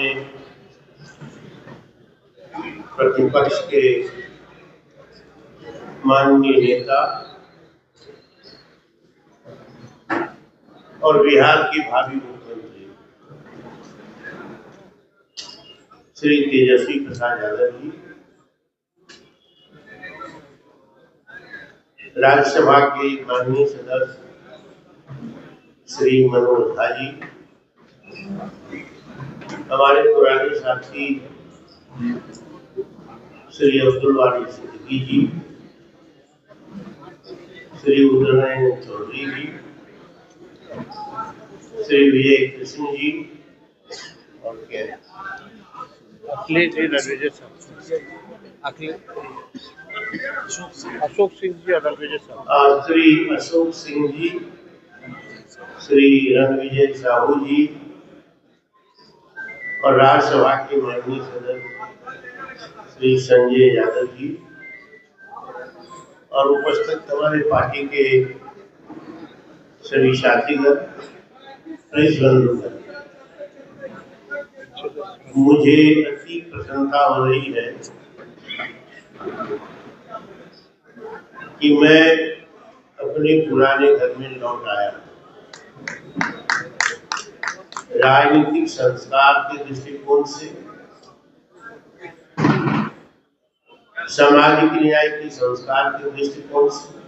में प्रतिपक्ष के माननीय नेता और बिहार की भावी मुख्यमंत्री श्री तेजस्वी प्रसाद यादव जी, राज्यसभा के माननीय सदस्य श्री मनोज झा जी, हमारे पुराने साथी श्री अब्दुल वारी सिद्दीकी जी, श्री उदयनारायण चौधरी जी, श्री विजय कृष्ण जी और अखिलेश जी, रणविजय अशोक सिंह जी और रणविजय साहू, श्री अशोक सिंह जी, श्री रणविजय साहू जी और राज्यसभा के माननीय सदस्य श्री संजय यादव जी और उपस्थित हमारे पार्टी के सभी साथीगण, प्रेस बंधुगण, मुझे अति प्रसन्नता हो रही है कि मैं अपने पुराने घर में लौट आया। राजनीतिक संस्कार के दृष्टिकोण से, सामाजिक न्याय के संस्कार के दृष्टिकोण से,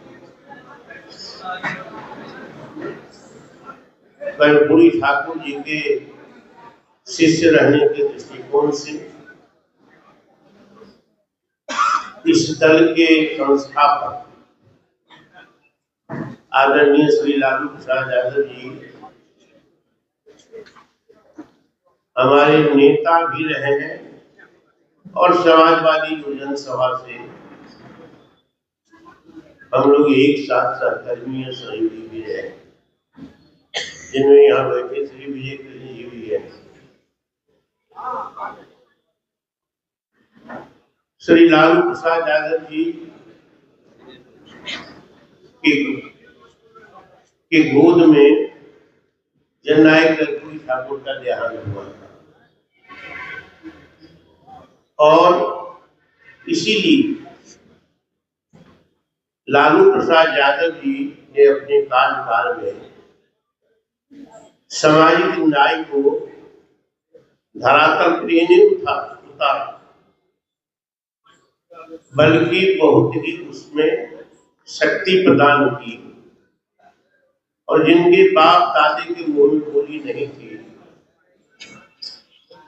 कर्पूरी ठाकुर जी के शिष्य रहने के दृष्टिकोण से, इस दल के संस्थापक आदरणीय श्री लालू प्रसाद यादव जी हमारे नेता भी रहे हैं और समाजवादी योजना सभा से हम लोग एक साथ सहकर्मी और सहयोगी भी रहे, जिनमें यहाँ बैठे श्री विजय कृष्ण जी भी है। श्री लालू प्रसाद यादव जी के गोद में जननायक कर्पूरी ठाकुर का देहांत हुआ था और इसीलिए लालू प्रसाद यादव जी ने अपने कार्यकाल में सामाजिक न्याय को धरातल पर नहीं उतारा, बल्कि बहुत ही उसमें शक्ति प्रदान की और जिनके बाप दादी के मुंह में बोली नहीं थी,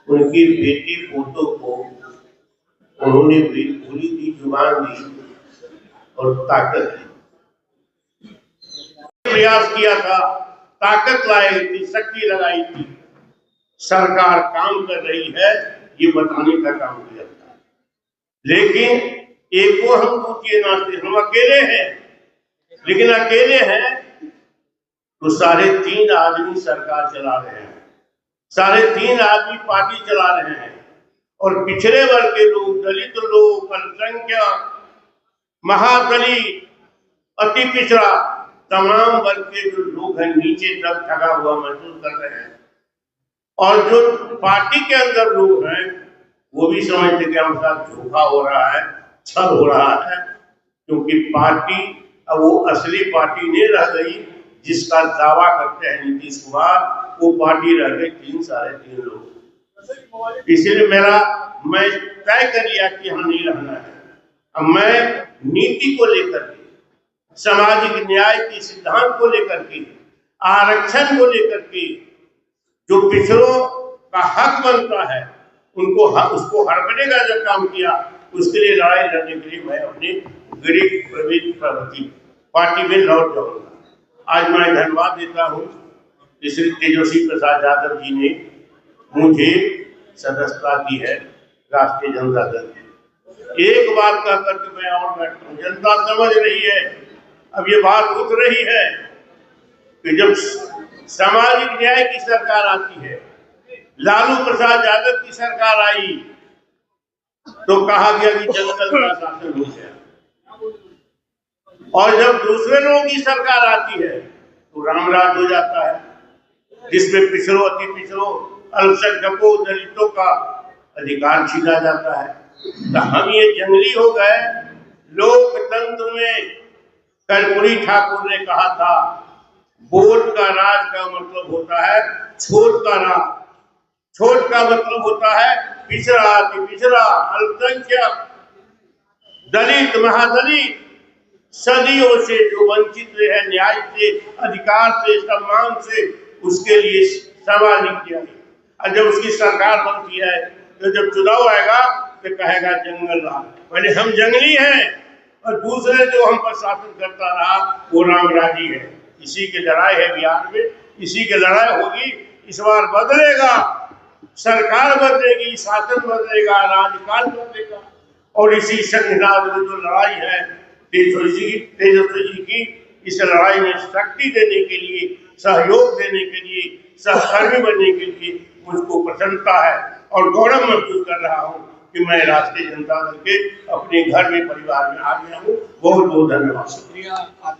उनकी बेटी पोतों को उन्होंने बोली दी, जुबान दी और ताकत दी। प्रयास किया था, ताकत लाई थी, शक्ति लगाई थी, सरकार काम कर रही है ये बताने का काम किया था। लेकिन एक को हम दूसरे नाते, हम अकेले हैं, लेकिन अकेले हैं तो 3.5 आदमी सरकार चला रहे हैं, 3.5 आदमी पार्टी चला रहे हैं और पिछड़े वर्ग के लोग, दलित लोग, अल्पसंख्यक, महादलित, अति पिछड़ा, तमाम वर्ग के जो लोग हैं नीचे तक ठगा हुआ महसूस कर रहे हैं और जो पार्टी के अंदर लोग हैं वो भी समझते कि हमारे साथ धोखा हो रहा है, छल हो रहा है, क्योंकि पार्टी अब वो असली पार्टी नहीं रह गई जिसका दावा करते हैं नीतीश कुमार, वो पार्टी रह गई 3-3.5 लोग। इसीलिए मैं तय कर लिया कि हम नहीं रहना है। अब मैं नीति को लेकर के, सामाजिक न्याय के सिद्धांत को लेकर के, आरक्षण को लेकर के, जो पिछड़ों का हक बनता है उनको उसको हड़पने का जो काम किया, उसके लिए लड़ाई लड़ने के लिए मैं अपनी गरीब प्रवृत्ति पार्टी में लौट जाऊंगा। आज मैं धन्यवाद देता हूँ कि श्री तेजस्वी प्रसाद यादव जी ने मुझे सदस्यता दी है राष्ट्रीय जनता दल में। एक बात कह करके मैं और बैठता हूँ, जनता समझ रही है, अब ये बात उठ रही है कि जब सामाजिक न्याय की सरकार आती है, लालू प्रसाद यादव की सरकार आई तो कहा गया कि जंगल का शासन हो गया, और जब दूसरे लोगों की सरकार आती है तो रामराज हो जाता है, जिसमें पिछड़ो, अति पिछड़ो, अल्पसंख्यकों दलितों का अधिकार छीना जाता है। तो हम ये जंगली हो गए। लोकतंत्र में कर्पूरी ठाकुर ने कहा था, वोट का राज का मतलब होता है छोट का राज। छोट का मतलब होता है पिछड़ा अति पिछड़ा, अल्पसंख्यक, दलित, महादलित, सदियों से जो वंचित है न्याय से, अधिकार से, सम्मान से, उसके लिए सामाजिक किया है। और जब उसकी सरकार बनती है तो जब चुनाव आएगा तो कहेगा जंगल राज। पहले हम जंगली हैं और दूसरे जो हम पर शासन करता रहा वो रामराजी है। इसी की लड़ाई है बिहार में, इसी की लड़ाई होगी। इस बार बदलेगा, सरकार बदलेगी, शासन बदलेगा, राज्यकाल बदलेगा। और इसी संविधान में जो लड़ाई है तेजस्वी जी की, इस लड़ाई में शक्ति देने के लिए, सहयोग देने के लिए, सहकर्मी बनने के लिए मुझको प्रसन्नता है और गौरव महसूस कर रहा हूँ कि मैं राष्ट्रीय जनता दल के अपने घर में, परिवार में आ गया हूँ। बहुत बहुत धन्यवाद।